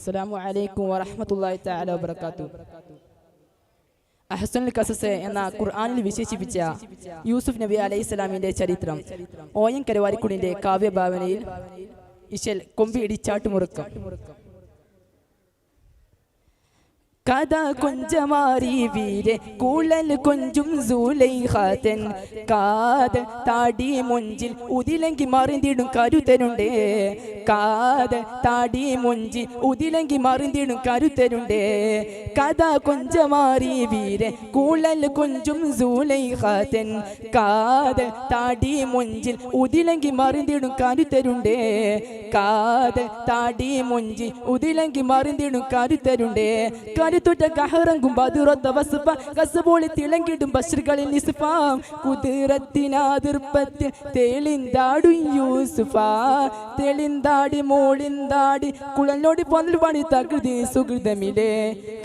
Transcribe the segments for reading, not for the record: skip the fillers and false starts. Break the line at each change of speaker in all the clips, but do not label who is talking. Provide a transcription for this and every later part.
അസ്സലാമു അലൈക്കും വറഹ്മത്തുള്ളാഹി തആല വബറകാതുഹു. അഹ്സനുൽ ഖസസ് എന്ന ഖുർആനിൽ വിശേഷിപ്പിച്ച യൂസുഫ് നബി അലൈഹിസ്സലാമിന്റെ ചരിത്രം ON കരുവാരിക്കുടിന്റെ കാവ്യഭാവനയിൽ ഇശൽ കൊമ്പിടിച്ചാട്ടുമുറുക്കം. കഥ കൊഞ്ചമാറി വീരെ കൂളൽ കൊഞ്ചും സൂലൈഖാതൻ കാത് താടി മൊഞ്ചിൽ ഉതിലങ്കി മറിന്തിടും കരുത്തരുണ്ടേ. കാത് താടി മൊഞ്ചിൽ ഉതിലങ്കി മറിന്തിടും കരുത്തരുണ്ടേ. കഥ കൊഞ്ചമാറി വീരെ കൂളൽ കൊഞ്ചും സൂലൈഖാതൻ കാത് താടി മൊഞ്ചിൽ ഉതിലങ്കി മറിന്തിടും കരുത്തരുണ്ടേ. കാത് താടി മൊഞ്ചിൽ ഉതിലങ്കി മറിന്തിടും കരുത്തരുണ്ടേ. കരുത്തുറ്റ കഹറങ്കും ബദുറത്ത വസ്ഫ കസബോളി തിളങ്ങിടും ബശ്റുകളിൽ നിസ്ഫ കുതിരത്തിനാതിർപ്പത്തിൽ തെളിന്താടും യൂസുഫ. തെളിന്താടി മോളിന്താടി കുളനോടി പൊന്നൽ പണി തകൃതി സുഹൃതമില്ലേ.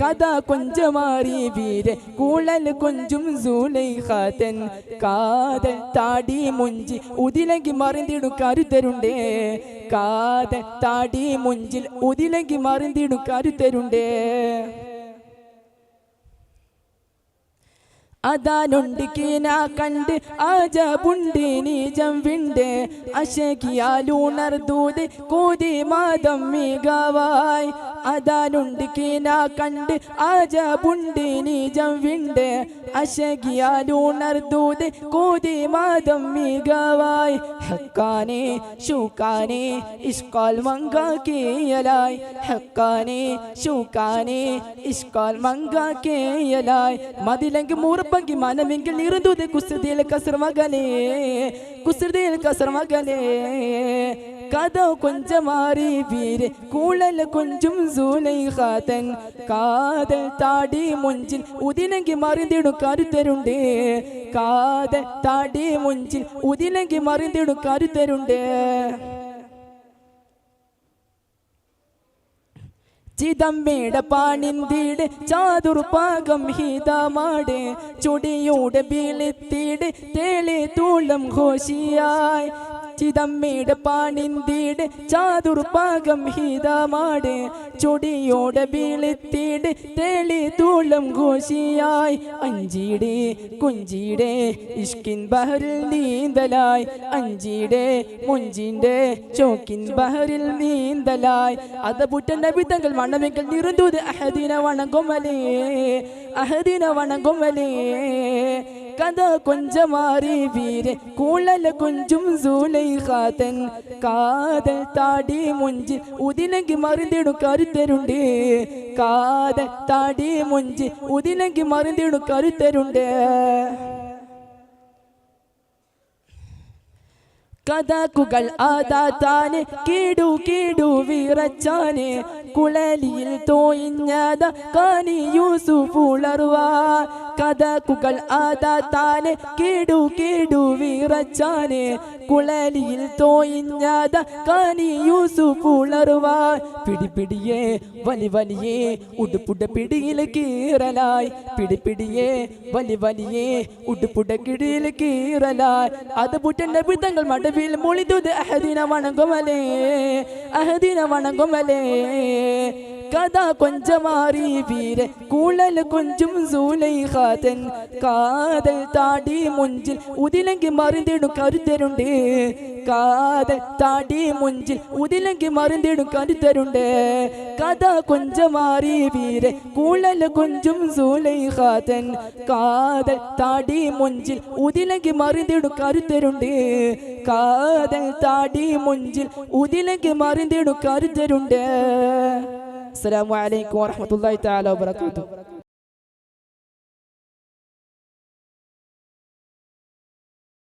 കഥ കൊഞ്ചമാറി വീരെ കൂളൽ കൊഞ്ചും സൂലൈഖാതൻ കാതൽ താടി മുഞ്ചി ഉതിലങ്കി മറിന്തിടും കരുത്തരുണ്ടേ. കാതൽ താടി മുഞ്ചിൽ ഉതിലങ്കി മറിന്തിടും കരുത്തരുണ്ടേ. അതാനുണ്ട് കീന കണ്ട് ആജബുണ്ട് നീജം വിണ്ട് അശകിയാലുണർദൂത് കൂതി മാതം മികവായി. അതാനുണ്ട് കീന കണ്ട് ആജബുണ്ട് നീജം വിണ്ട് അശകിയാലുണർദൂത് കൂതി മാതം മികവായി. ഹക്കാനെ ഷൂക്കാനെ ഇഷ്കാൽ മങ്കാക്കിയലായി. ഹക്കാനെ ഷൂക്കാനെ ഇഷ്കാൽ മങ്കാക്കിയലായി. മതിലങ്കി മൂർപ്പ മനമെങ്കിൽ ഇരുന്നത് കുസൃതിയിൽ കസർ മകനെ. കുസൃതിയിൽ കസർ മകനെ. കഥ കൊഞ്ചമാറി വീരെ കൂളൽ കൊഞ്ചും സൂലൈഖാതൻ കാതൽ താടി മുഞ്ചിൽ ഉതിലങ്കി മറിന്തിടും കരുത്തരുണ്ടേ. കാതൽ താടി മുഞ്ചിൽ ഉതിലങ്കി മറിന്തിടും കരുത്തരുണ്ടേ. ചിദമ്പേട പാണിന്തിട് ചാതുർപാകം ഹിതമാട് ചുടിയോട് ബീളിത്തിട് തേളി തൂളം ഘോഷിയായി. ചിദമ്പേട പാണിന്തിട് ചാതുർപാകം ഹിതമാട് ചുടിയോട് ബീളിത്തിട് തേളി തൂളം ഘോഷിയായി. അഞ്ചിടെ കുഞ്ചിടെ ഇഷ്കിൻ ബഹറിൽ നീന്തലായി. അഞ്ചിടെ മുഞ്ചിന്റെ ചോക്കിൻ ബഹറിൽ നീന്തലായി. അത് പുറ്റൻ നബിതങ്ങൾ മണമെങ്കിൽ നിറുന്തൂത് അഹദിന വണങ്ങുമലേ. അഹദിന വണങ്ങുമലേ. കഥ കൊഞ്ചമാറി വീരെ കൂളൽ കൊഞ്ചും സൂലൈഖാതൻ കാതൽ താടി മുഞ്ചിൽ ഉതിലങ്കി മറിന്തിടും കരുത്തരുണ്ടേ. കാതൽ താടി മുഞ്ചിൽ ഉതിലങ്കി മറിന്തിടും കരുത്തരുണ്ടേ. കഥകുകൾ ആദാത്താനെ കീടു കീടു വിറച്ചാനെ കുളലിയിൽ തോയിഞ്ഞത കാനി യൂസുഫ് ഉളർവാ. കഥകുകൾ ആദാത്താനെ കീടു കീടു വിറച്ചാനെ കുളലിയിൽ തോയിഞ്ഞത കാനി യൂസുഫ് ഉളർവാ. പിടിപിടിയേ വലി വലിയേ ഉടുപ്പുട പിടിയിൽ കീറലായി. പിടിപിടിയേ വലി വലിയേ ഉടുപ്പുട കിടിയിൽ കീറലായി. അത് പുറ്റൻ നബിതങ്ങൾ മട മൊളിതുത് അഹദിന വണങ്ങുമലേ. അഹദിന വണങ്ങുമലേ. കഥ കൊഞ്ചമാറി വീരെ കൂളൽ കൊഞ്ചും സൂലൈഖാതൻ കാതൽ താടി മുഞ്ചിൽ ഉതിലങ്കി മറിന്തിടും കരുത്തരുണ്ടേ. കാതൽ താടി മുഞ്ചിൽ ഉതിലങ്കി മറിന്തിടും കരുത്തരുണ്ടേ. കഥ കൊഞ്ചമാറി വീരെ കൂളൽ കൊഞ്ചും സൂലൈഖാതൻ കാതൽ താടി മുഞ്ചിൽ ഉതിലങ്കി മറിന്തിടും കരുത്തരുണ്ടേ. കാതൽ താടി മുഞ്ചിൽ ഉതിലങ്കി മറിന്തിടും കരുത്തരുണ്ടേ. അസ്സലാമു അലൈക്കും വറഹ്മത്തുള്ളാഹി തആല വബറകാതുഹു.